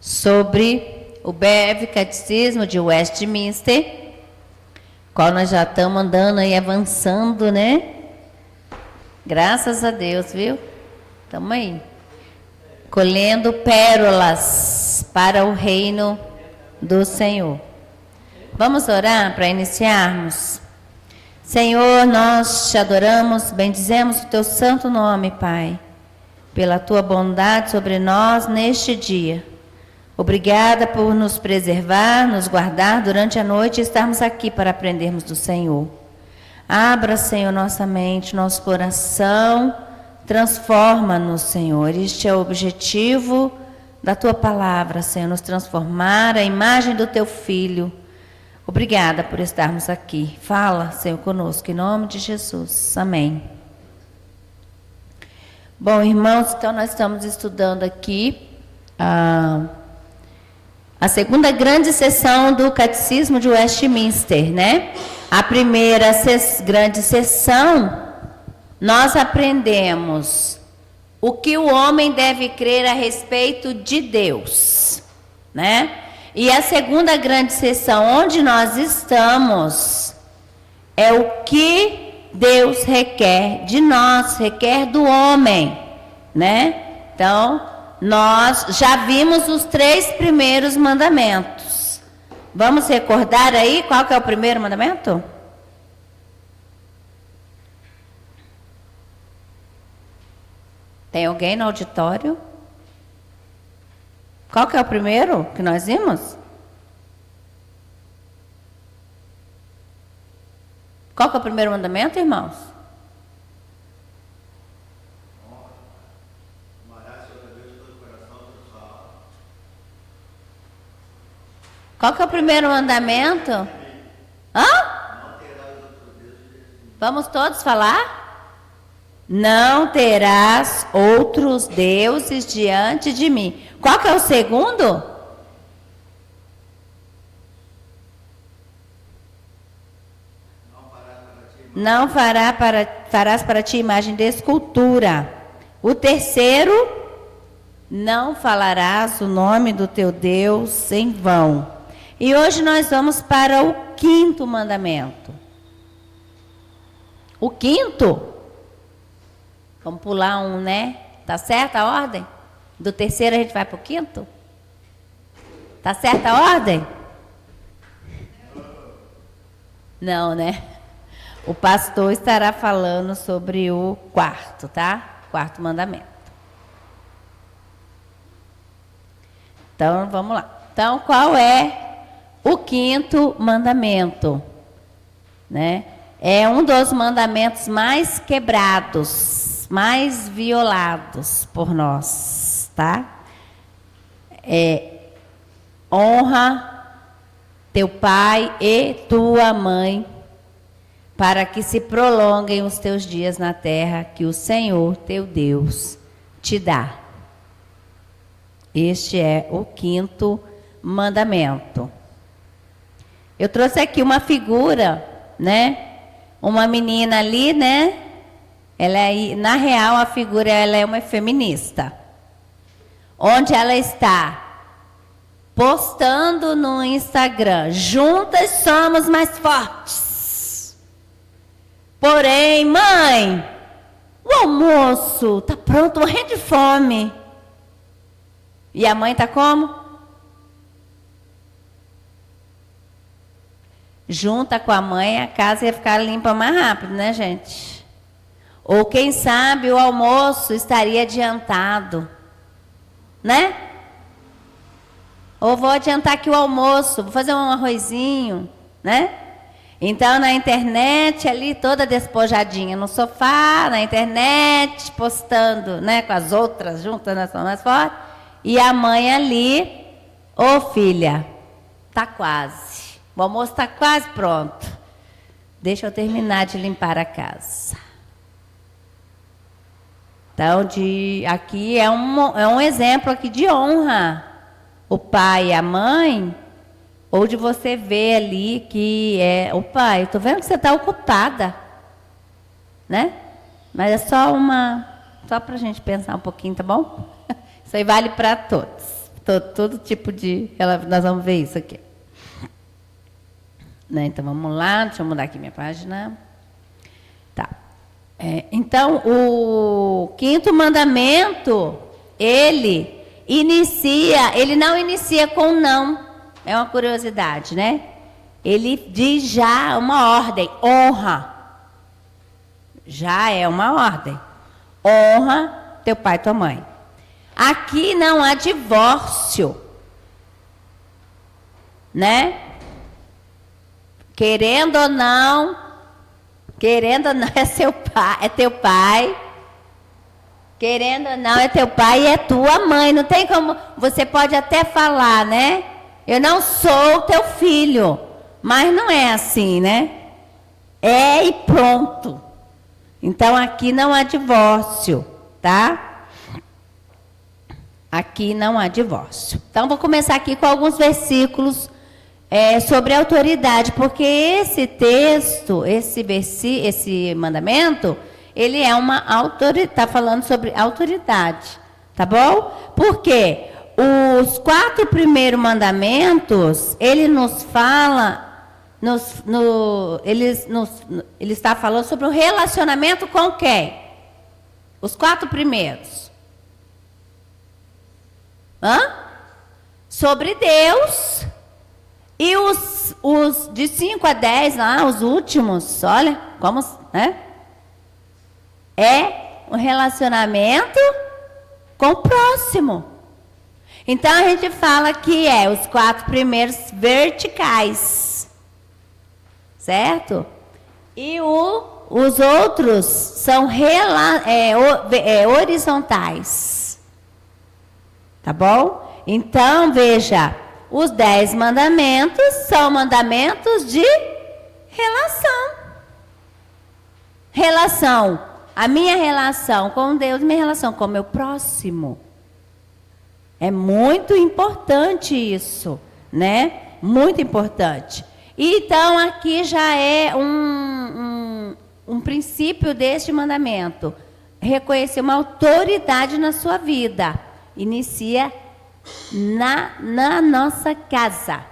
sobre o breve catecismo de Westminster, qual nós já estamos andando aí, avançando, né? Graças a Deus, viu? Estamos aí. Colhendo pérolas para o reino do Senhor. Vamos orar para iniciarmos? Senhor, nós te adoramos, bendizemos o teu santo nome, Pai, pela tua bondade sobre nós neste dia. Obrigada por nos preservar, nos guardar durante a noite e estarmos aqui para aprendermos do Senhor. Abra, Senhor, nossa mente, nosso coração, transforma-nos, Senhor. Este é o objetivo da tua palavra, Senhor, nos transformar à imagem do teu Filho. Obrigada por estarmos aqui. Fala, Senhor, conosco, em nome de Jesus. Amém. Bom, irmãos, então nós estamos estudando aqui a segunda grande sessão do Catecismo de Westminster, né? A primeira grande sessão, nós aprendemos o que o homem deve crer a respeito de Deus, né? E a segunda grande sessão, onde nós estamos, é o que Deus requer de nós, requer do homem, né? Então, nós já vimos os 3 primeiros mandamentos. Vamos recordar aí qual que é o primeiro mandamento? Tem alguém no auditório? Qual que é o primeiro que nós vimos? Qual que é o primeiro mandamento, irmãos? Qual que é o primeiro mandamento? Hã? Vamos todos falar? Não terás outros deuses diante de mim. Qual que é o segundo? Não farás para ti imagem de escultura. O terceiro, não falarás o nome do teu Deus em vão. E hoje nós vamos para o 5º mandamento. O 5º? Vamos pular um, né? Tá certa a ordem? Do terceiro a gente vai para o 5º? Tá certa a ordem? Não, né? O pastor estará falando sobre o 4º, tá? 4º mandamento. Então, vamos lá. Então, qual é o 5º mandamento? Né? É um dos mandamentos mais quebrados, mais violados por nós, tá? Honra teu pai e tua mãe, para que se prolonguem os teus dias na terra que o Senhor, teu Deus, te dá. Este é o 5º mandamento. Eu trouxe aqui uma figura, né? Uma menina ali, né? Ela é, na real, a figura ela é uma feminista. Onde ela está postando no Instagram: juntas somos mais fortes. Porém, mãe, o almoço tá pronto, morrendo de fome. E a mãe tá como? Junta com a mãe, a casa ia ficar limpa mais rápido, né, gente? Ou quem sabe o almoço estaria adiantado, né? Ou vou adiantar aqui o almoço, vou fazer um arrozinho, né? Então, na internet, ali toda despojadinha, no sofá, na internet, postando, né, com as outras juntas, nós somos mais fortes. E a mãe ali: ô filha, tá quase, o almoço está quase pronto. Deixa eu terminar de limpar a casa. Então, aqui é um exemplo aqui de honra. O pai e a mãe, ou de você ver ali que é o pai, estou vendo que você está ocupada, né? Mas é só para a gente pensar um pouquinho, tá bom? Isso aí vale para todos. todo tipo de... Nós vamos ver isso aqui. Né? Então, vamos lá. Deixa eu mudar aqui minha página. Tá. Então, o 5º mandamento, ele não inicia com não. É uma curiosidade, né? Ele diz já uma ordem, honra. Já é uma ordem. Honra teu pai e tua mãe. Aqui não há divórcio, né? Querendo ou não, é seu pai, é teu pai. Querendo ou não, é teu pai e é tua mãe. Não tem como, você pode até falar, né? Eu não sou teu filho, mas não é assim, né? É e pronto. Então, aqui não há divórcio, tá? Aqui não há divórcio. Então, vou começar aqui com alguns versículos sobre autoridade, porque esse texto, esse mandamento, ele é uma autoridade, está falando sobre autoridade, tá bom? Porque os 4 primeiros mandamentos, ele nos fala... Ele está falando sobre o relacionamento com quem? Os 4 primeiros. Sobre Deus. E os de 5 a 10 lá, os últimos, olha, como, né? É um relacionamento com o próximo. Então, a gente fala que os 4 primeiros verticais. Certo? E os outros são horizontais. Tá bom? Então, veja, os 10 mandamentos são mandamentos de relação. A minha relação com Deus, minha relação com o meu próximo. É muito importante isso, né? Muito importante. Então, aqui já é um princípio deste mandamento. Reconhecer uma autoridade na sua vida. Inicia na nossa casa.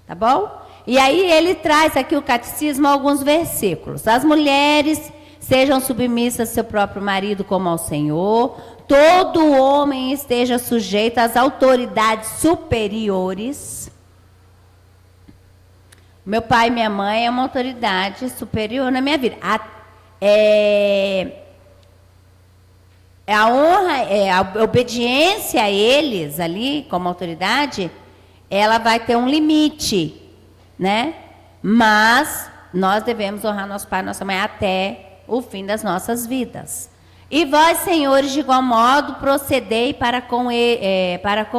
Tá bom? E aí ele traz aqui o catecismo alguns versículos. As mulheres sejam submissas ao seu próprio marido como ao Senhor. Todo homem esteja sujeito às autoridades superiores. Meu pai e minha mãe é uma autoridade superior na minha vida. A honra, a obediência a eles ali, como autoridade, ela vai ter um limite, né? Mas nós devemos honrar nosso pai e nossa mãe até o fim das nossas vidas. E vós, senhores, de igual modo, procedei para com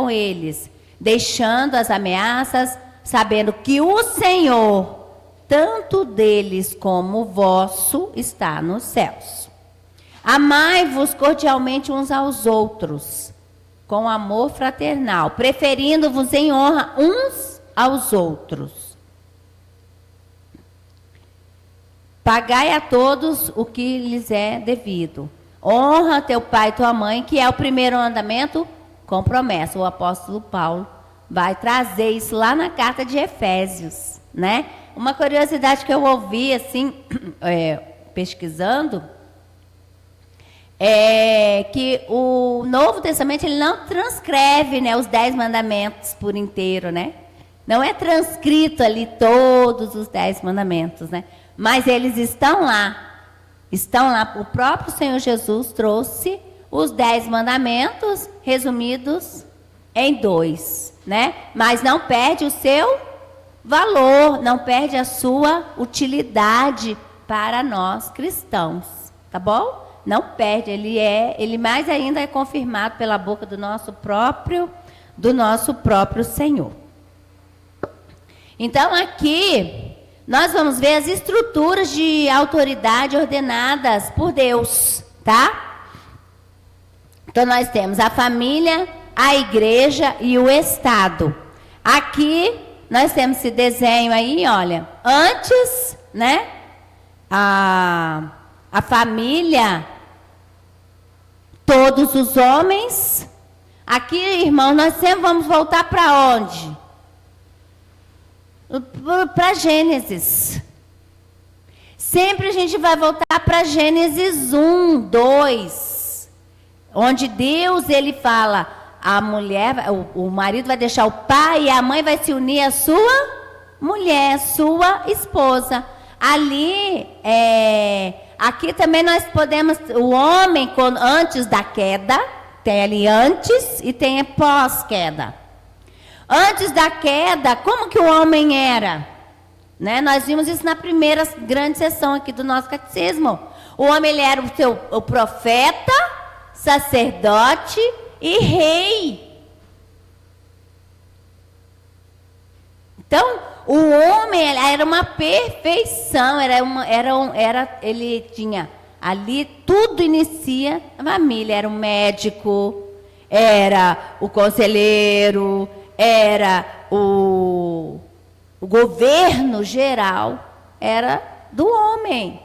eles, deixando as ameaças, sabendo que o Senhor, tanto deles como o vosso, está nos céus. Amai-vos cordialmente uns aos outros, com amor fraternal, preferindo-vos em honra uns aos outros. Pagai a todos o que lhes é devido. Honra teu pai e tua mãe, que é o primeiro mandamento com promessa. O apóstolo Paulo vai trazer isso lá na carta de Efésios, né? Uma curiosidade que eu ouvi, assim, pesquisando, é que o Novo Testamento, ele não transcreve, né, os 10 mandamentos por inteiro, né? Não é transcrito ali todos os 10 mandamentos, né? Mas eles estão lá. Estão lá. O próprio Senhor Jesus trouxe os 10 mandamentos resumidos em 2, né? Mas não perde o seu valor, não perde a sua utilidade para nós cristãos, tá bom? Não perde, ele mais ainda é confirmado pela boca do nosso próprio Senhor. Então aqui nós vamos ver as estruturas de autoridade ordenadas por Deus, tá? Então nós temos a família, a igreja e o Estado. Aqui nós temos esse desenho aí, olha. Antes, né? A família, todos os homens. Aqui, irmão, nós sempre vamos voltar para onde? Para Gênesis. Sempre a gente vai voltar para Gênesis 1, 2, onde Deus, ele fala, a mulher, o marido vai deixar o pai e a mãe vai se unir à sua mulher, sua esposa. Ali, aqui também nós podemos, o homem, antes da queda, tem ali antes e tem pós-queda. Antes da queda, como que o homem era? Né? Nós vimos isso na primeira grande sessão aqui do nosso catecismo. O homem, ele era o profeta, sacerdote e rei. Então, o homem era uma perfeição, ele tinha ali, tudo inicia a família, era o médico, era o conselheiro, era o governo geral, era do homem,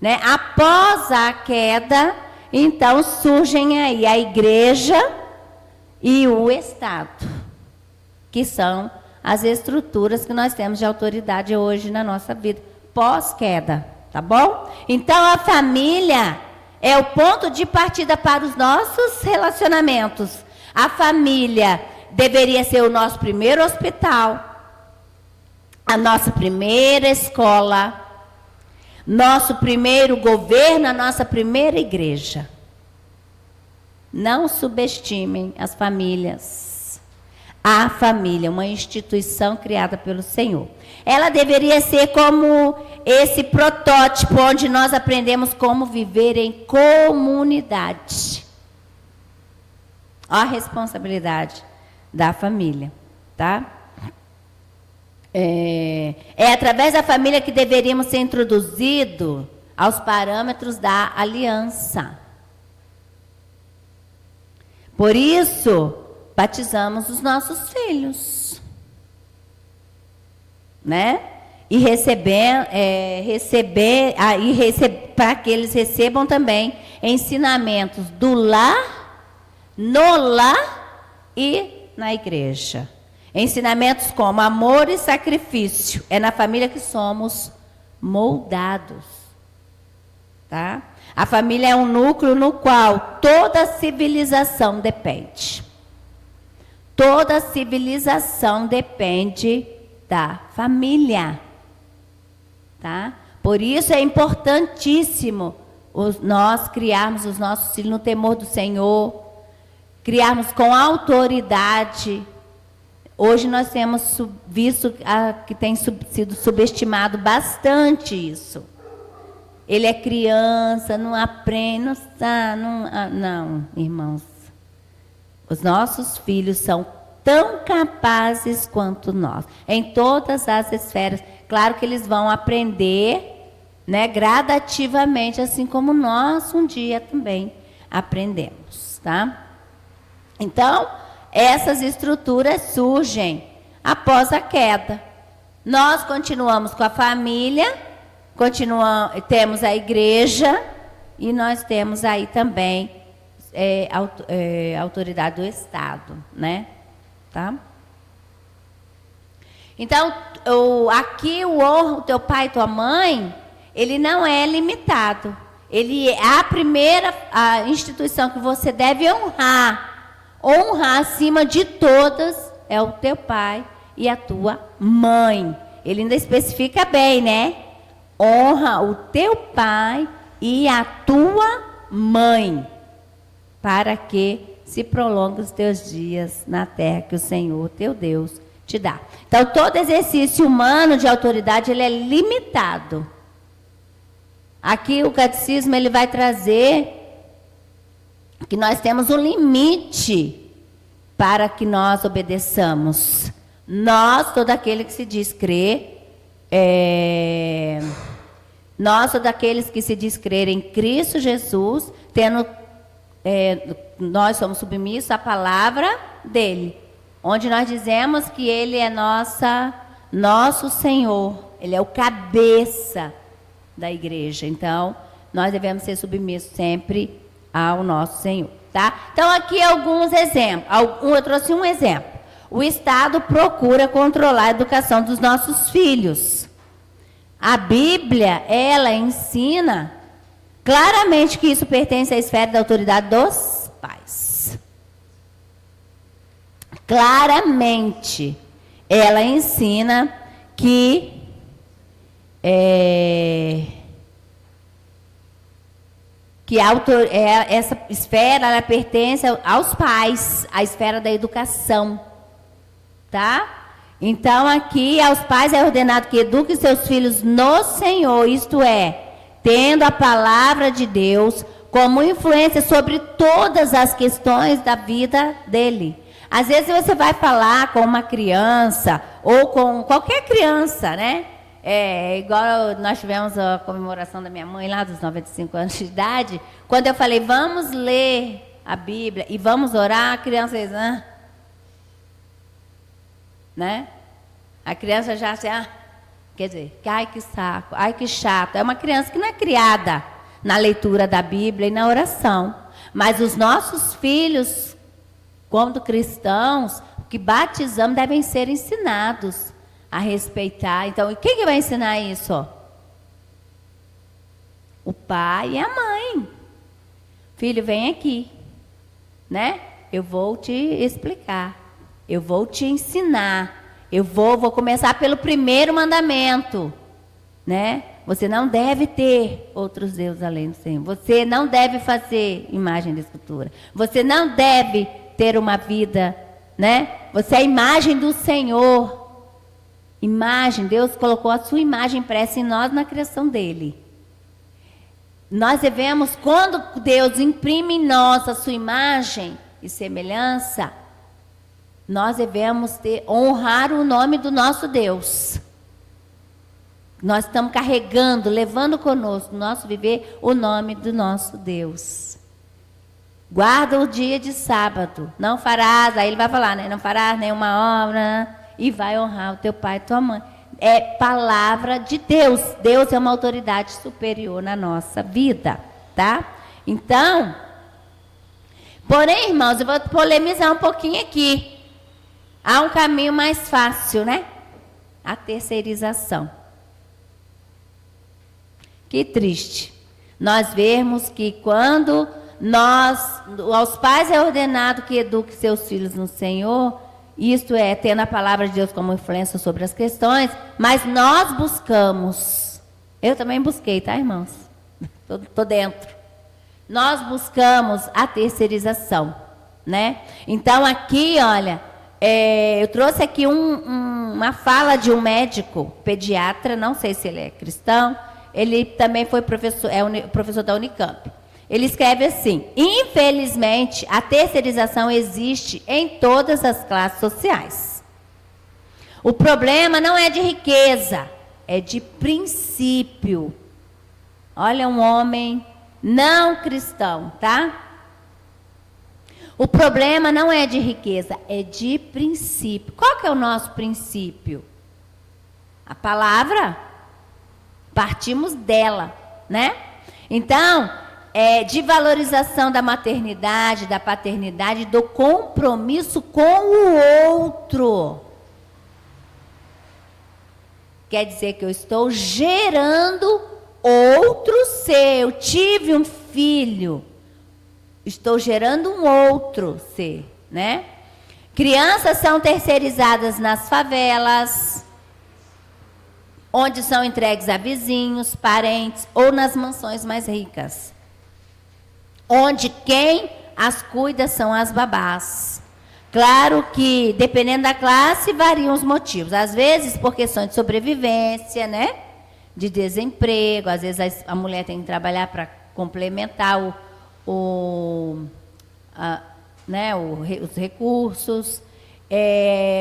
né? Após a queda, então surgem aí a igreja e o Estado, que são as estruturas que nós temos de autoridade hoje na nossa vida, pós-queda, tá bom? Então a família é o ponto de partida para os nossos relacionamentos. A família deveria ser o nosso primeiro hospital, a nossa primeira escola, nosso primeiro governo, a nossa primeira igreja. Não subestimem as famílias. A família, uma instituição criada pelo Senhor. Ela deveria ser como esse protótipo, onde nós aprendemos como viver em comunidade. A responsabilidade da família, tá? É através da família que deveríamos ser introduzidos aos parâmetros da aliança. Por isso, batizamos os nossos filhos, né? E para que eles recebam também ensinamentos do lar, no lar e na igreja. Ensinamentos como amor e sacrifício. É na família que somos moldados, tá? A família é um núcleo no qual toda civilização depende. Toda civilização depende da família, tá? Por isso é importantíssimo nós criarmos os nossos filhos no temor do Senhor, criarmos com autoridade. Hoje nós temos visto que tem sido subestimado bastante isso. Ele é criança, não aprende, não, irmãos. Os nossos filhos são tão capazes quanto nós, em todas as esferas. Claro que eles vão aprender, né, gradativamente, assim como nós um dia também aprendemos, tá? Então, essas estruturas surgem após a queda. Nós continuamos com a família, temos a igreja e nós temos aí também a autoridade do Estado, né? Tá? Então, aqui o teu pai e tua mãe, ele não é limitado. Ele é a instituição que você deve honrar. Honrar acima de todas é o teu pai e a tua mãe. Ele ainda especifica bem, né? Honra o teu pai e a tua mãe, para que se prolongue os teus dias na terra que o Senhor, teu Deus, te dá. Então, todo exercício humano de autoridade, ele é limitado. Aqui o catecismo, ele vai trazer que nós temos um limite para que nós obedeçamos. Nós, todo aquele que se diz crer, nós, todos aqueles que se diz crer em Cristo Jesus, nós somos submissos à palavra dele, onde nós dizemos que ele é nosso Senhor, ele é o cabeça da igreja. Então, nós devemos ser submissos sempre ao nosso Senhor. tá? Então, aqui alguns exemplos. Eu trouxe um exemplo. O Estado procura controlar a educação dos nossos filhos. A Bíblia, ela ensina claramente que isso pertence à esfera da autoridade dos pais. Claramente, ela ensina que essa esfera ela pertence aos pais, à esfera da educação, tá? Então, aqui, aos pais é ordenado que eduquem seus filhos no Senhor, isto é, tendo a palavra de Deus como influência sobre todas as questões da vida dele. Às vezes você vai falar com uma criança, ou com qualquer criança, né? Igual nós tivemos a comemoração da minha mãe lá, dos 95 anos de idade. Quando eu falei, vamos ler a Bíblia e vamos orar, a criança diz, né? A criança já assim, quer dizer, ai que saco, ai que chato. É uma criança que não é criada na leitura da Bíblia e na oração. Mas os nossos filhos, como cristãos, que batizamos, devem ser ensinados a respeitar. Então, quem que vai ensinar isso? O pai e a mãe. Filho, vem aqui, né? Eu vou te explicar. Eu vou te ensinar. Eu vou começar pelo primeiro mandamento, né? Você não deve ter outros deuses além do Senhor. Você não deve fazer imagem de escultura. Você não deve ter uma vida, né? Você é a imagem do Senhor. Imagem, Deus colocou a sua imagem impressa em nós na criação dele. Nós devemos, quando Deus imprime em nós a sua imagem e semelhança, nós devemos honrar o nome do nosso Deus. Nós estamos carregando, levando conosco, no nosso viver, o nome do nosso Deus. Guarda o dia de sábado, não farás, aí ele vai falar, né? Não farás nenhuma obra, e vai honrar o teu pai e tua mãe. É palavra de Deus. Deus é uma autoridade superior na nossa vida, tá? Então, porém, irmãos, eu vou polemizar um pouquinho aqui. Há um caminho mais fácil, né? A terceirização. Que triste. Nós vemos que quando aos pais é ordenado que eduque seus filhos no Senhor, isto é, tendo a palavra de Deus como influência sobre as questões, mas nós buscamos, eu também busquei, tá, irmãos? Tô dentro. Nós buscamos a terceirização, né? Então, aqui, olha, eu trouxe aqui uma fala de um médico pediatra, não sei se ele é cristão, ele também foi professor da Unicamp. Ele escreve assim: infelizmente, a terceirização existe em todas as classes sociais. O problema não é de riqueza, é de princípio. Olha, um homem não cristão, tá? O problema não é de riqueza, é de princípio. Qual que é o nosso princípio? A palavra. Partimos dela, né? Então, de valorização da maternidade, da paternidade, do compromisso com o outro. Quer dizer que eu estou gerando outro ser. Eu tive um filho, estou gerando um outro ser, né? Crianças são terceirizadas nas favelas, onde são entregues a vizinhos, parentes ou nas mansões mais ricas, onde quem as cuida são as babás. Claro que, dependendo da classe, variam os motivos. Às vezes, por questão de sobrevivência, né? De desemprego. Às vezes, a mulher tem que trabalhar para complementar os recursos.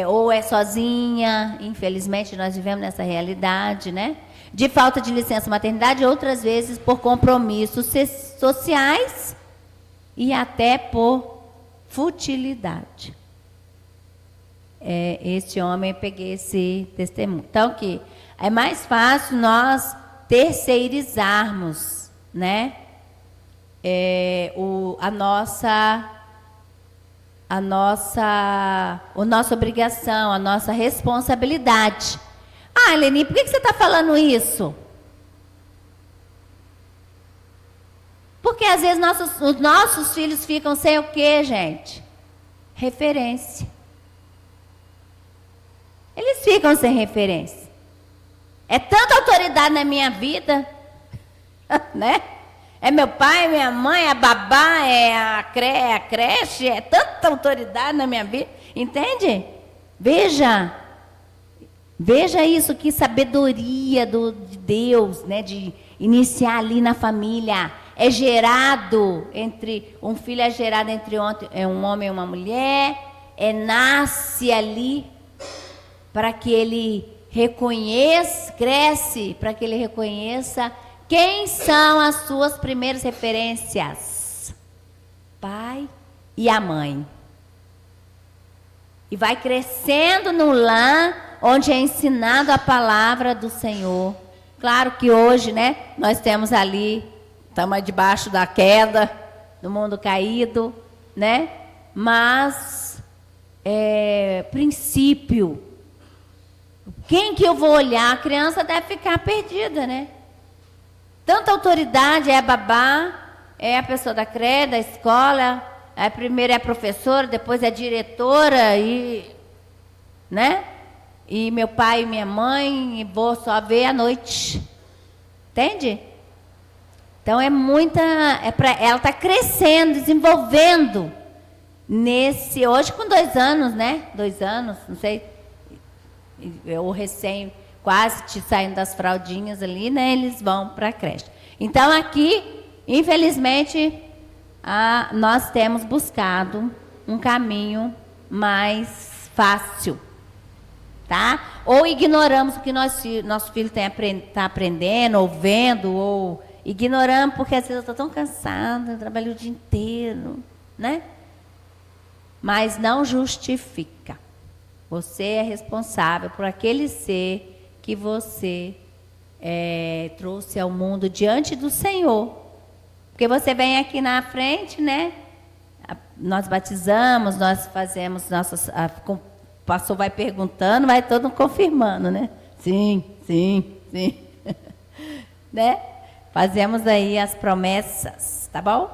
Ou é sozinha. Infelizmente, nós vivemos nessa realidade, né? De falta de licença maternidade, outras vezes por compromissos sociais e até por futilidade. Esse homem, eu peguei esse testemunho. Então, que é mais fácil nós terceirizarmos, né? a nossa obrigação, a nossa responsabilidade. Ah, Eleni, por que você está falando isso? Porque às vezes os nossos filhos ficam sem o quê, gente? Referência. Eles ficam sem referência. É tanta autoridade na minha vida, né? É meu pai, minha mãe, a babá, é a creche, é tanta autoridade na minha vida, entende? Veja isso, que sabedoria de Deus, né? De iniciar ali na família. É gerado um filho é gerado entre um homem e uma mulher, nasce ali para que ele reconheça, cresce para que ele reconheça quem são as suas primeiras referências, pai e a mãe. E vai crescendo no lar onde é ensinado a palavra do Senhor. Claro que hoje, né, nós temos ali, estamos debaixo da queda, do mundo caído, né? Mas, princípio, quem que eu vou olhar? A criança deve ficar perdida, né? Tanta autoridade, é a babá, é a pessoa da creche, da escola, primeiro é a professora, depois é a diretora, né? E meu pai e minha mãe, vou só ver à noite. Entende? Então ela está crescendo, desenvolvendo hoje com 2 anos, né? 2 anos, não sei, eu recém, quase saindo das fraldinhas ali, né? Eles vão para a creche. Então aqui, infelizmente, nós temos buscado um caminho mais fácil, tá? Ou ignoramos o que nosso filho está aprendendo, ou vendo, ou ignoramos porque às vezes eu estou tão cansada, eu trabalho o dia inteiro, né? Mas não justifica. Você é responsável por aquele ser que você trouxe ao mundo diante do Senhor. Porque você vem aqui na frente, né? Nós batizamos, nós fazemos o pastor vai perguntando, vai todo mundo confirmando, né? Sim, sim, sim. Né? Fazemos aí as promessas, tá bom?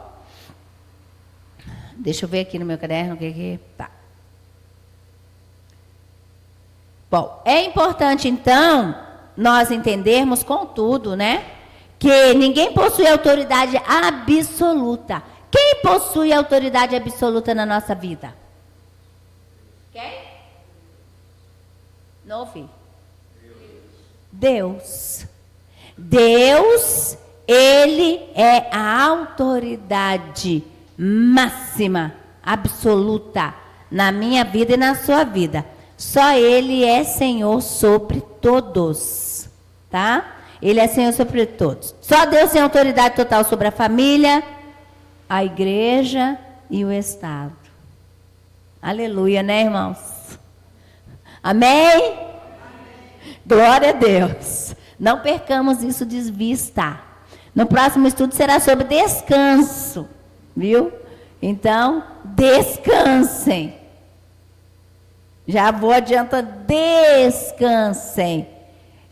Deixa eu ver aqui no meu caderno o que tá. Bom, é importante então nós entendermos, contudo, né, que ninguém possui autoridade absoluta. Quem possui autoridade absoluta na nossa vida? Quem? Não ouvi. Deus. Deus, Ele é a autoridade máxima, absoluta, na minha vida e na sua vida. Só Ele é Senhor sobre todos, tá? Ele é Senhor sobre todos. Só Deus tem autoridade total sobre a família, a igreja e o Estado. Aleluia, né, irmãos? Amém? Amém. Glória a Deus. Não percamos isso de vista. No próximo estudo será sobre descanso, viu? Então, descansem. Já vou adiantando, descansem.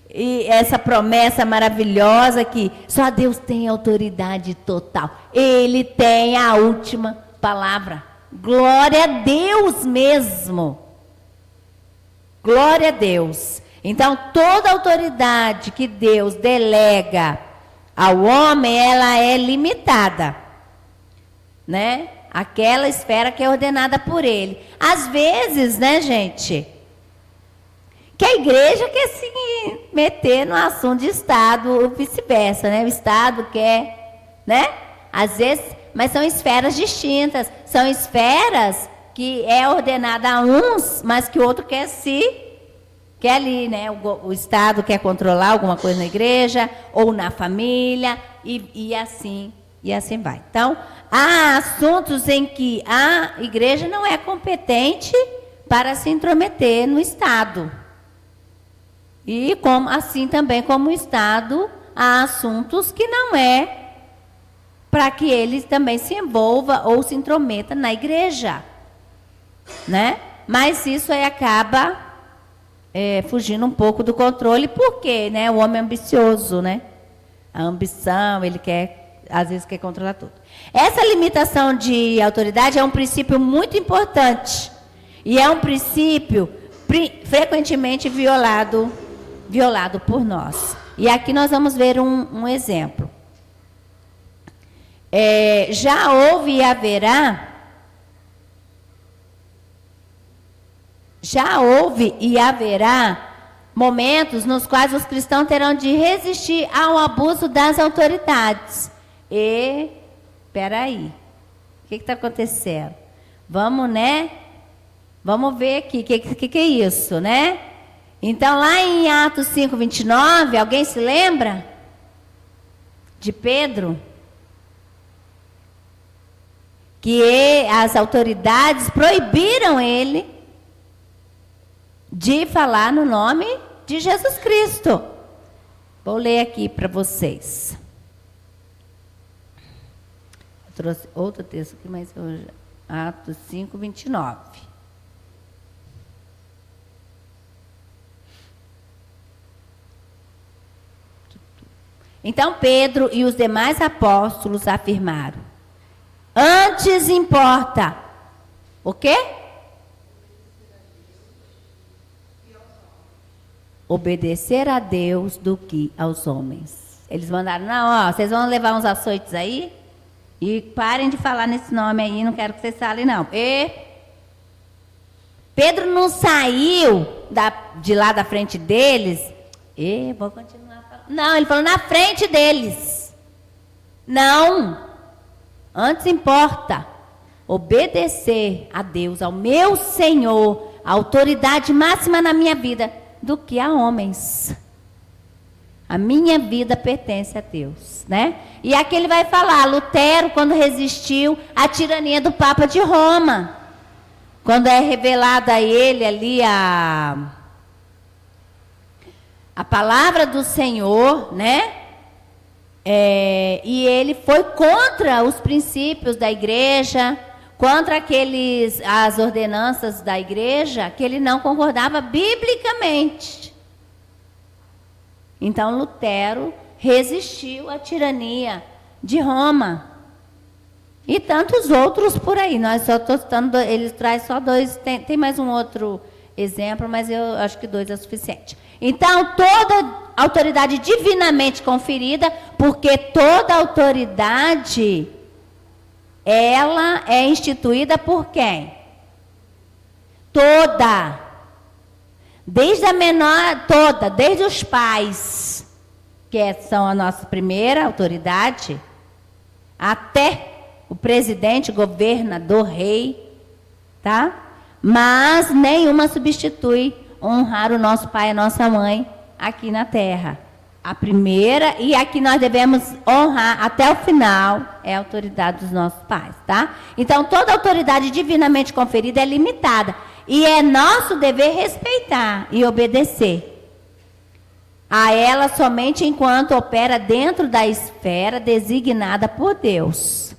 E essa promessa maravilhosa que só Deus tem autoridade total. Ele tem a última palavra. Glória a Deus mesmo. Glória a Deus. Então, toda autoridade que Deus delega ao homem, ela é limitada, né? Aquela esfera que é ordenada por ele. Às vezes, né, gente, que a igreja quer se meter no assunto de Estado ou vice-versa, né? O Estado quer, né? Às vezes, mas são esferas distintas. São esferas que é ordenada a uns, mas que o outro quer ali, né? O Estado quer controlar alguma coisa na igreja ou na família e assim vai. Então, há assuntos em que a igreja não é competente para se intrometer no Estado. E assim também como o Estado, há assuntos que não é para que ele também se envolva ou se intrometa na igreja, né? Mas isso aí acaba fugindo um pouco do controle, porque, né, o homem é ambicioso, né? A ambição, ele às vezes quer controlar tudo. Essa limitação de autoridade é um princípio muito importante e é um princípio frequentemente violado por nós. E aqui nós vamos ver um exemplo. Já houve e haverá momentos nos quais os cristãos terão de resistir ao abuso das autoridades. Espera aí, o que está acontecendo? Vamos, né? Vamos ver aqui, o que é isso, né? Então, lá em Atos 5:29, alguém se lembra de Pedro? Que as autoridades proibiram ele de falar no nome de Jesus Cristo. Vou ler aqui para vocês. Eu trouxe outro texto aqui, mas hoje, Atos 5:29. Então Pedro e os demais apóstolos afirmaram: antes importa o quê? Obedecer a Deus do que aos homens. Eles mandaram: não, vocês vão levar uns açoites aí e parem de falar nesse nome aí, não quero que vocês falem não. Pedro não saiu de lá da frente deles. Vou continuar falando. Não, ele falou na frente deles. Não. Antes importa obedecer a Deus, ao meu Senhor, a autoridade máxima na minha vida, do que a homens. A minha vida pertence a Deus, né? E aqui ele vai falar, Lutero, quando resistiu à tirania do Papa de Roma, quando é revelada a ele ali a palavra do Senhor, né? E ele foi contra os princípios da igreja, contra as ordenanças da igreja, que ele não concordava biblicamente. Então Lutero resistiu à tirania de Roma. E tantos outros por aí. Nós só estou citando, ele traz só dois, tem mais um outro exemplo, mas eu acho que 2 é suficiente. Então, toda autoridade divinamente conferida, porque toda autoridade, ela é instituída por quem? Toda. Desde a menor, toda, desde os pais, que são a nossa primeira autoridade, até o presidente, governador, rei, tá? Mas nenhuma substitui honrar o nosso pai e a nossa mãe aqui na terra. A primeira, e a que nós devemos honrar até o final, é a autoridade dos nossos pais, tá? Então, toda autoridade divinamente conferida é limitada. E é nosso dever respeitar e obedecer a ela somente enquanto opera dentro da esfera designada por Deus.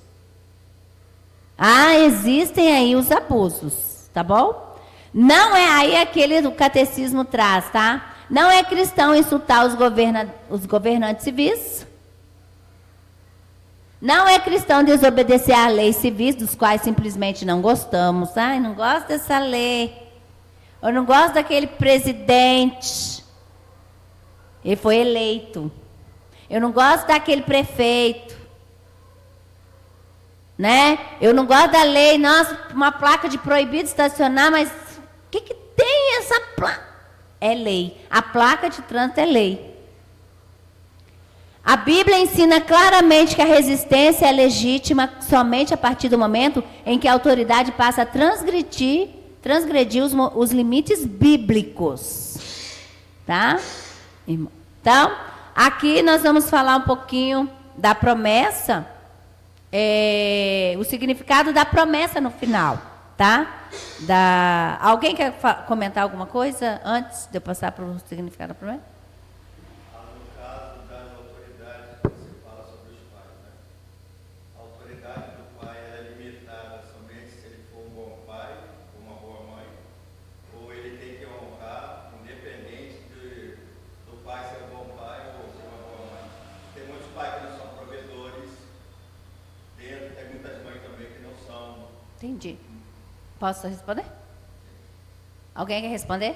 Existem aí os abusos, tá bom? Não é aí aquele do catecismo traz, tá? Não é cristão insultar os governantes civis. Não é cristão desobedecer às leis civis, dos quais simplesmente não gostamos. Não gosto dessa lei. Eu não gosto daquele presidente. Ele foi eleito. Eu não gosto daquele prefeito. Né? Eu não gosto da lei. Nossa, uma placa de proibido estacionar, mas o que tem essa placa? É lei. A placa de trânsito é lei. A Bíblia ensina claramente que a resistência é legítima somente a partir do momento em que a autoridade passa a transgredir os limites bíblicos. Tá? Então, aqui nós vamos falar um pouquinho da promessa, o significado da promessa no final, tá? Alguém quer comentar alguma coisa antes de eu passar para o significado da promessa? entendi. Posso responder? Alguém quer responder?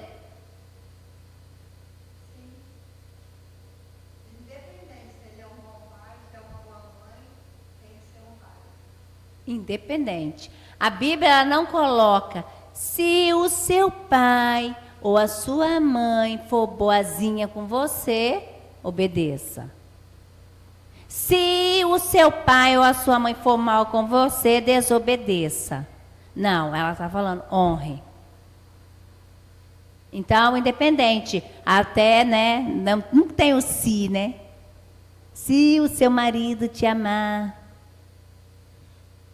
Independente. A Bíblia ela não coloca se o seu pai ou a sua mãe for boazinha com você, obedeça. Se o seu pai ou a sua mãe for mal com você, desobedeça. Não, ela está falando honre. Então, independente, até, né, não tem o se, né? Se o seu marido te amar,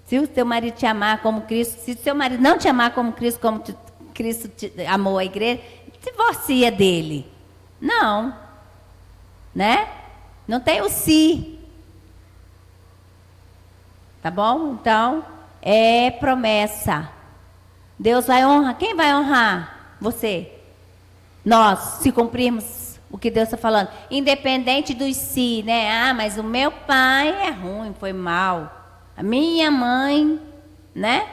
se o seu marido te amar como Cristo, se o seu marido não te amar como Cristo amou a igreja, divorcia dele. Não. Né? Não tem o se. Tá bom? Então, é promessa. Deus vai honrar. Quem vai honrar? Você. Nós, se cumprirmos o que Deus está falando. Independente dos se, né? Ah, mas o meu pai é ruim, foi mal. A minha mãe, né?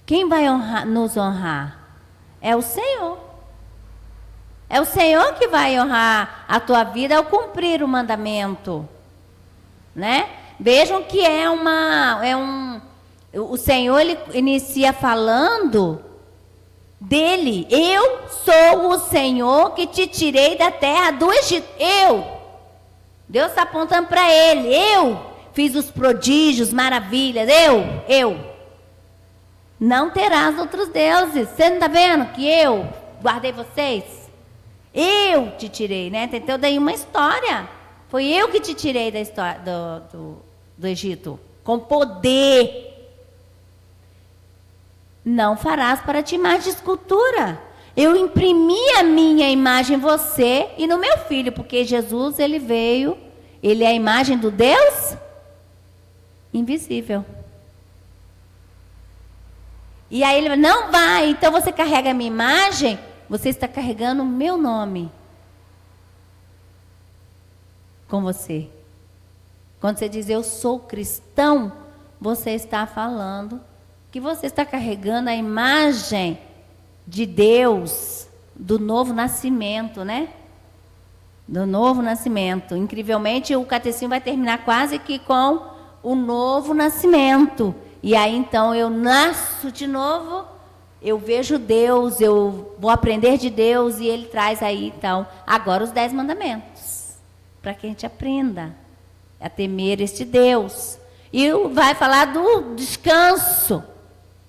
Quem vai nos honrar? É o Senhor. É o Senhor que vai honrar a tua vida ao cumprir o mandamento, né? Vejam que o Senhor ele inicia falando dele. Eu sou o Senhor que te tirei da terra do Egito. Deus está apontando para ele. Eu fiz os prodígios, maravilhas. Eu. Não terás outros deuses. Você não está vendo que eu guardei vocês? Eu te tirei, né? Tem toda aí uma história. Foi eu que te tirei da história do Egito. Com poder. Não farás para ti imagem de escultura. Eu imprimi a minha imagem em você e no meu filho, porque Jesus, ele veio, ele é a imagem do Deus invisível. E aí ele não vai, então você carrega a minha imagem, você está carregando o meu nome com você. Quando você diz eu sou cristão, você está falando que você está carregando a imagem de Deus, do novo nascimento, né? Do novo nascimento. Incrivelmente, o catecismo vai terminar quase que com o novo nascimento. E aí, então, eu nasço de novo, eu vejo Deus, eu vou aprender de Deus, e ele traz aí, então, agora os 10 mandamentos, para que a gente aprenda a temer este Deus. E vai falar do descanso.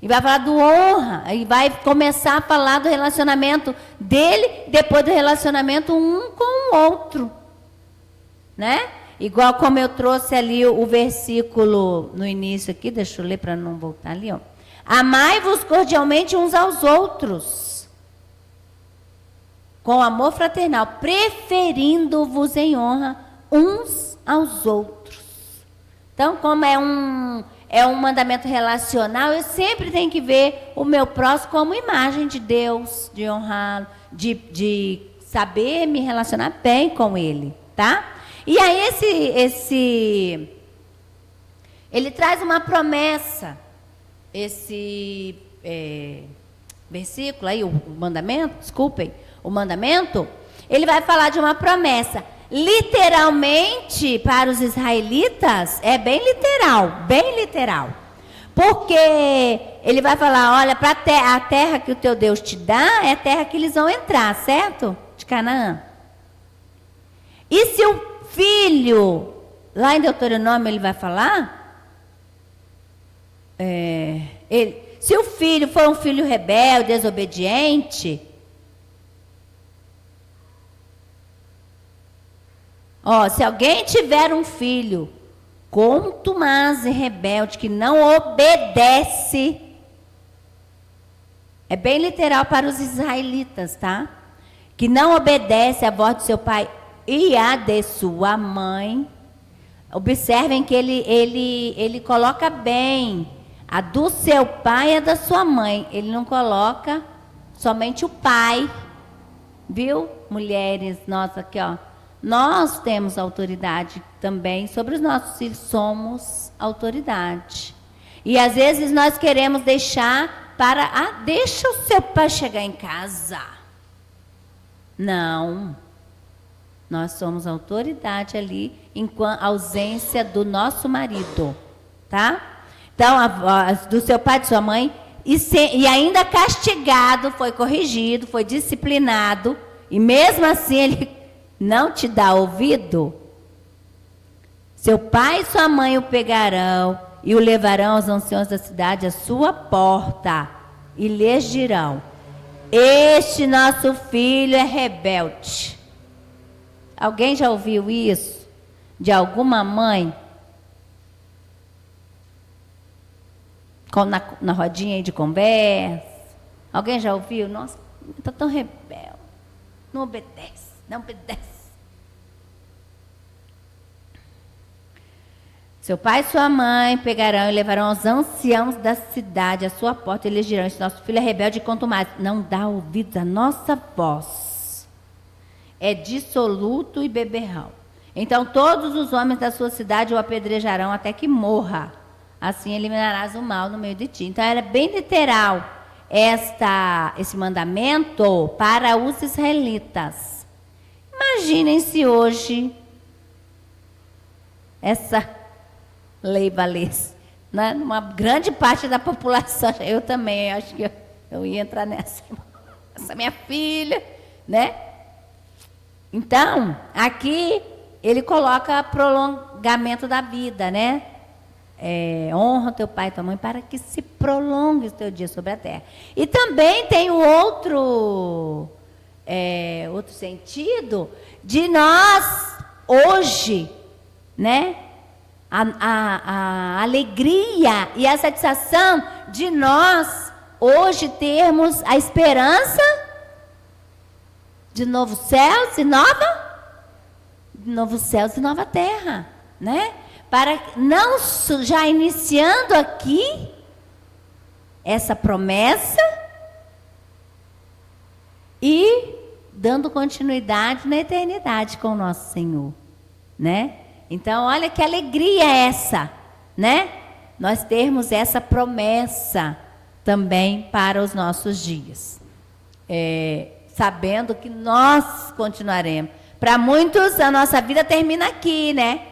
E vai falar do honra, e vai começar a falar do relacionamento dele, depois do relacionamento um com o outro, né? Igual como eu trouxe ali o versículo no início aqui, deixa eu ler para não voltar ali, ó. Amai-vos cordialmente uns aos outros, com amor fraternal, preferindo-vos em honra uns aos outros. Então, como é um mandamento relacional, eu sempre tenho que ver o meu próximo como imagem de Deus, de honrá-lo, de saber me relacionar bem com ele, tá? E aí ele traz uma promessa, esse versículo aí, o mandamento, desculpem, o mandamento, ele vai falar de uma promessa. Literalmente, para os israelitas, é bem literal. Porque ele vai falar, olha, para a terra que o teu Deus te dá, é a terra que eles vão entrar, certo? De Canaã. E se o filho, lá em Deuteronômio ele vai falar, se o filho for um filho rebelde, desobediente, se alguém tiver um filho contumaz e rebelde, que não obedece, é bem literal para os israelitas, tá? Que não obedece à voz do seu pai e a de sua mãe. Observem que ele coloca bem a do seu pai e a da sua mãe. Ele não coloca somente o pai. Viu, mulheres? Nós aqui, ó. Nós temos autoridade também sobre os nossos filhos, somos autoridade. E às vezes nós queremos deixar para, deixa o seu pai chegar em casa. Não. Nós somos autoridade ali, enquanto ausência do nosso marido, tá? Então, do seu pai, de sua mãe, e ainda castigado, foi corrigido, foi disciplinado, e mesmo assim ele não te dá ouvido, seu pai e sua mãe o pegarão e o levarão aos anciãos da cidade à sua porta, e lhes dirão: este nosso filho é rebelde. Alguém já ouviu isso? De alguma mãe? Na rodinha aí de conversa? Alguém já ouviu? Nossa, está tão rebelde. Não obedece, não obedece. Seu pai e sua mãe pegarão e levarão aos anciãos da cidade à sua porta e lhes dirão: este nosso filho é rebelde e quanto mais não dá ouvidos à nossa voz, é dissoluto e beberrão. Então todos os homens da sua cidade o apedrejarão até que morra. Assim eliminarás o mal no meio de ti. Então era bem literal esse mandamento para os israelitas. Imaginem se hoje essa lei valesse, né? Numa grande parte da população. Eu também acho que eu ia entrar nessa. Essa minha filha, né? Então, aqui ele coloca prolongamento da vida, né? Honra teu pai e tua mãe para que se prolongue o teu dia sobre a terra. E também tem o outro sentido de nós hoje, né? A alegria e a satisfação de nós hoje termos a esperança de novos céus e novos céus e nova terra, né? Para não, já iniciando aqui essa promessa e dando continuidade na eternidade com o nosso Senhor, né? Então, olha que alegria essa, né? Nós termos essa promessa também para os nossos dias, sabendo que nós continuaremos. Para muitos, a nossa vida termina aqui, né?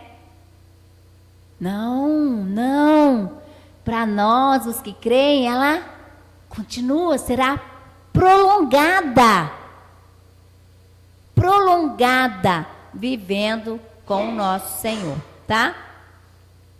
Não. Para nós, os que creem, ela continua, será prolongada, vivendo com o nosso Senhor, tá?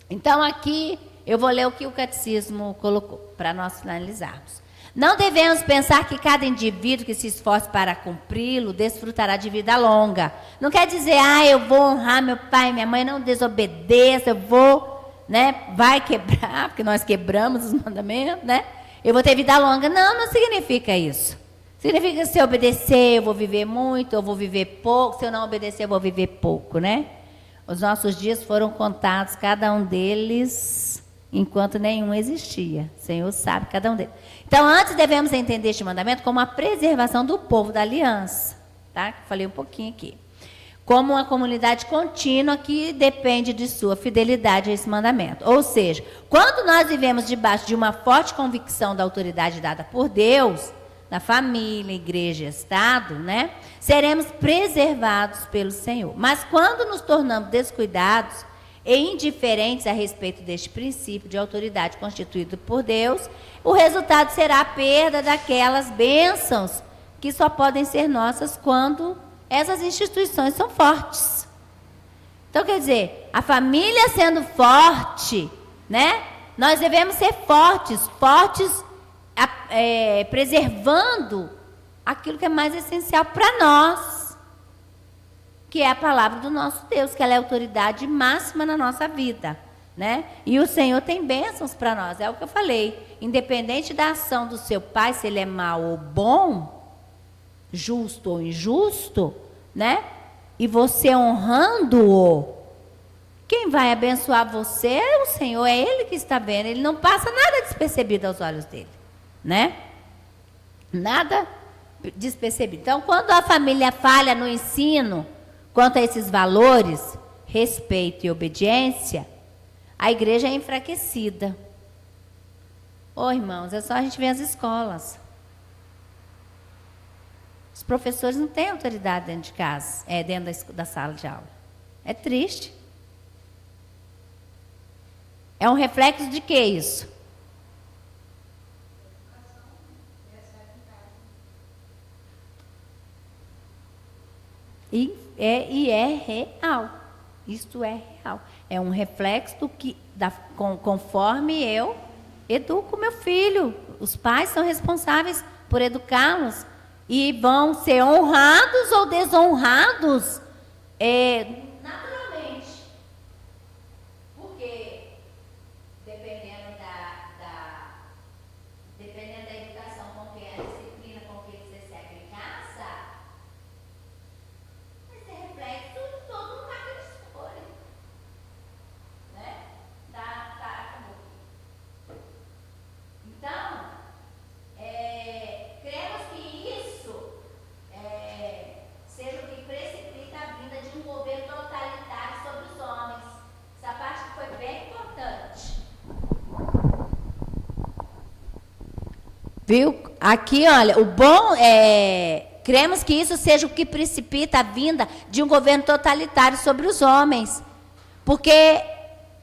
Então aqui eu vou ler o que o catecismo colocou para nós finalizarmos. Não devemos pensar que cada indivíduo que se esforce para cumpri-lo desfrutará de vida longa. Não quer dizer, eu vou honrar meu pai e minha mãe, não desobedeça, eu vou, né, vai quebrar, porque nós quebramos os mandamentos, né? Eu vou ter vida longa. Não significa isso. Significa que se eu obedecer, eu vou viver muito, eu vou viver pouco. Se eu não obedecer, eu vou viver pouco, né? Os nossos dias foram contados, cada um deles, enquanto nenhum existia. O Senhor sabe cada um deles. Então, antes devemos entender este mandamento como a preservação do povo da aliança, tá? Falei um pouquinho aqui. Como uma comunidade contínua que depende de sua fidelidade a esse mandamento. Ou seja, quando nós vivemos debaixo de uma forte convicção da autoridade dada por Deus, na família, igreja e Estado, né? Seremos preservados pelo Senhor. Mas quando nos tornamos descuidados e indiferentes a respeito deste princípio de autoridade constituído por Deus, o resultado será a perda daquelas bênçãos que só podem ser nossas quando essas instituições são fortes. Então, quer dizer, a família sendo forte, né? Nós devemos ser fortes, preservando aquilo que é mais essencial para nós, que é a palavra do nosso Deus, que ela é a autoridade máxima na nossa vida, né? E o Senhor tem bênçãos para nós, é o que eu falei. Independente da ação do seu pai, se ele é mau ou bom, justo ou injusto, né? E você honrando-o, quem vai abençoar você é o Senhor, é Ele que está vendo. Ele não passa nada despercebido aos olhos dele, né? Nada despercebido. Então, quando a família falha no ensino quanto a esses valores, respeito e obediência, a igreja é enfraquecida. Ô, irmãos, é só a gente ver as escolas. Os professores não têm autoridade dentro de casa, dentro da sala de aula. É triste. É um reflexo de que isso? E é real. Isto é real. É um reflexo do que, conforme eu educo meu filho. Os pais são responsáveis por educá-los. E vão ser honrados ou desonrados naturalmente. Porque dependendo da educação com que a disciplina com que eles recebem em casa, vai ser reflexo de todo lugar que eles forem. Né? Acabou. Então, cremos que isso seja o que precipita a vinda de um governo totalitário sobre os homens. Essa parte foi bem importante. Viu? Aqui, olha, o bom cremos que isso seja o que precipita a vinda de um governo totalitário sobre os homens. Porque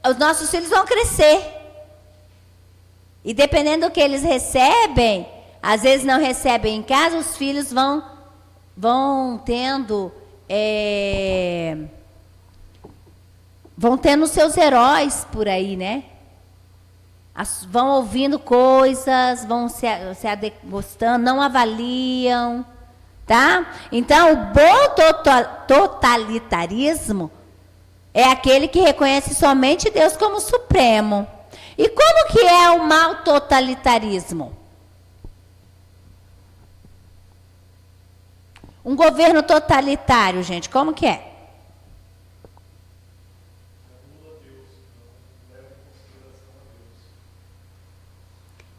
os nossos filhos vão crescer. E dependendo do que eles recebem, às vezes não recebem em casa, os filhos vão tendo seus heróis por aí, né? Vão ouvindo coisas, vão se gostando, não avaliam, tá? Então, o bom totalitarismo é aquele que reconhece somente Deus como supremo. E como que é o mau totalitarismo? Um governo totalitário, gente, como que é?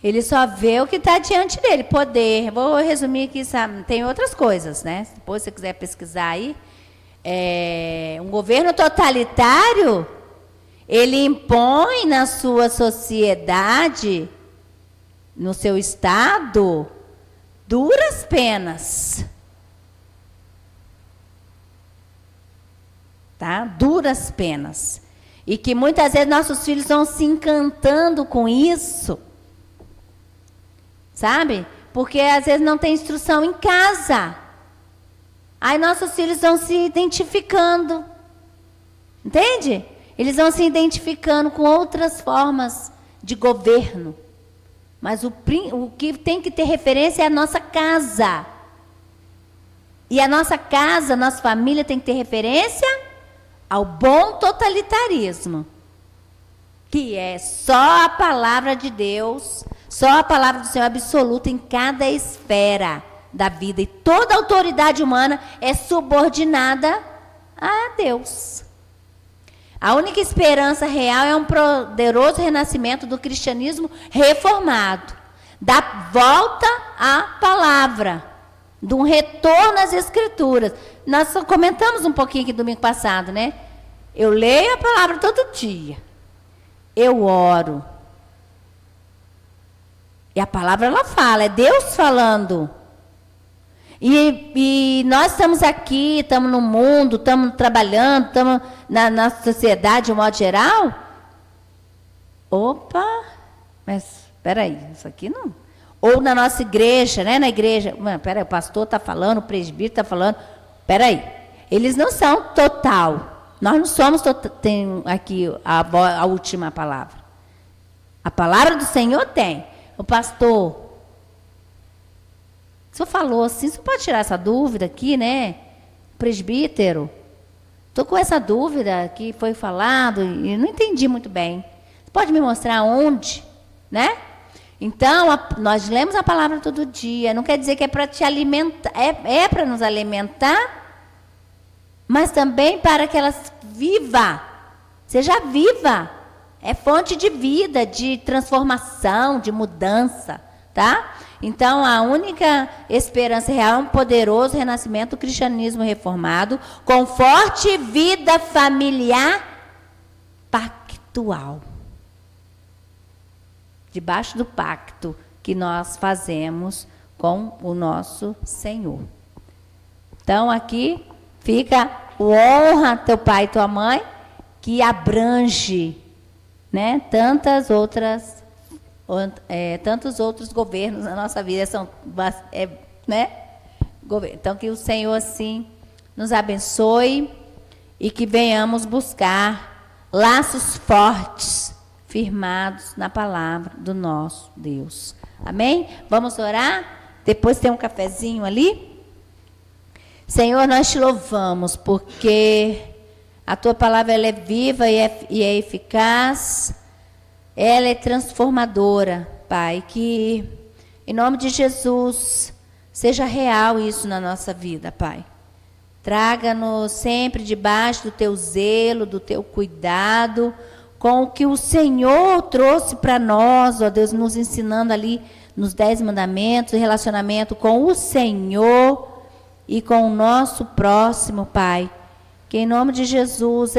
Ele só vê o que está diante dele, poder. Vou resumir aqui, sabe? Tem outras coisas, né? Depois, se você quiser pesquisar aí. Um governo totalitário, ele impõe na sua sociedade, no seu estado, duras penas. Tá? Duras penas. E que muitas vezes nossos filhos vão se encantando com isso. Sabe? Porque às vezes não tem instrução em casa. Aí nossos filhos vão se identificando. Entende? Eles vão se identificando com outras formas de governo. Mas o que tem que ter referência é a nossa casa. E a nossa casa, a nossa família tem que ter referência ao bom totalitarismo. Que é só a palavra de Deus, só a palavra do Senhor absoluta em cada esfera da vida. E toda autoridade humana é subordinada a Deus. A única esperança real é um poderoso renascimento do cristianismo reformado, da volta à palavra, de um retorno às escrituras. Nós só comentamos um pouquinho aqui domingo passado, né? Eu leio a palavra todo dia. Eu oro. E a palavra ela fala, é Deus falando. E nós estamos aqui, estamos no mundo, estamos trabalhando, estamos na sociedade de um modo geral. Opa, mas espera aí, isso aqui não. Ou na nossa igreja, né? Na igreja, espera aí, o pastor está falando, o presbítero está falando. Espera aí, eles não são total. Nós não somos total. Tem aqui a última palavra. A palavra do Senhor tem. O pastor. O senhor falou assim, você pode tirar essa dúvida aqui, né? Presbítero, estou com essa dúvida que foi falado e não entendi muito bem. Você pode me mostrar onde, né? Então, nós lemos a palavra todo dia, não quer dizer que é para te alimentar, é para nos alimentar, mas também para que ela seja viva. É fonte de vida, de transformação, de mudança, tá? Então, a única esperança real é um poderoso renascimento do cristianismo reformado, com forte vida familiar pactual. debaixo do pacto que nós fazemos com o nosso Senhor. Então, aqui fica o honra a teu pai e tua mãe, que abrange, né, tantos outros governos na nossa vida. Né? Então, que o Senhor, assim, nos abençoe e que venhamos buscar laços fortes, firmados na palavra do nosso Deus. Amém? Vamos orar? Depois tem um cafezinho ali. Senhor, nós te louvamos porque a tua palavra ela é viva e é eficaz, ela é transformadora, Pai. Que em nome de Jesus seja real isso na nossa vida, Pai. Traga-nos sempre debaixo do teu zelo, do teu cuidado, com o que o Senhor trouxe para nós, ó Deus, nos ensinando ali nos 10 mandamentos, o relacionamento com o Senhor e com o nosso próximo, Pai. Que em nome de Jesus,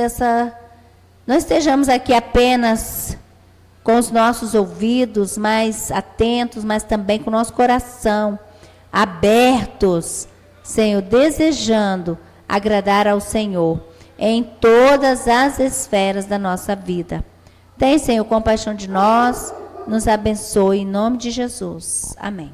não estejamos aqui apenas com os nossos ouvidos mais atentos, mas também com o nosso coração abertos, Senhor, desejando agradar ao Senhor em todas as esferas da nossa vida. Tem, Senhor, compaixão de nós, nos abençoe em nome de Jesus. Amém.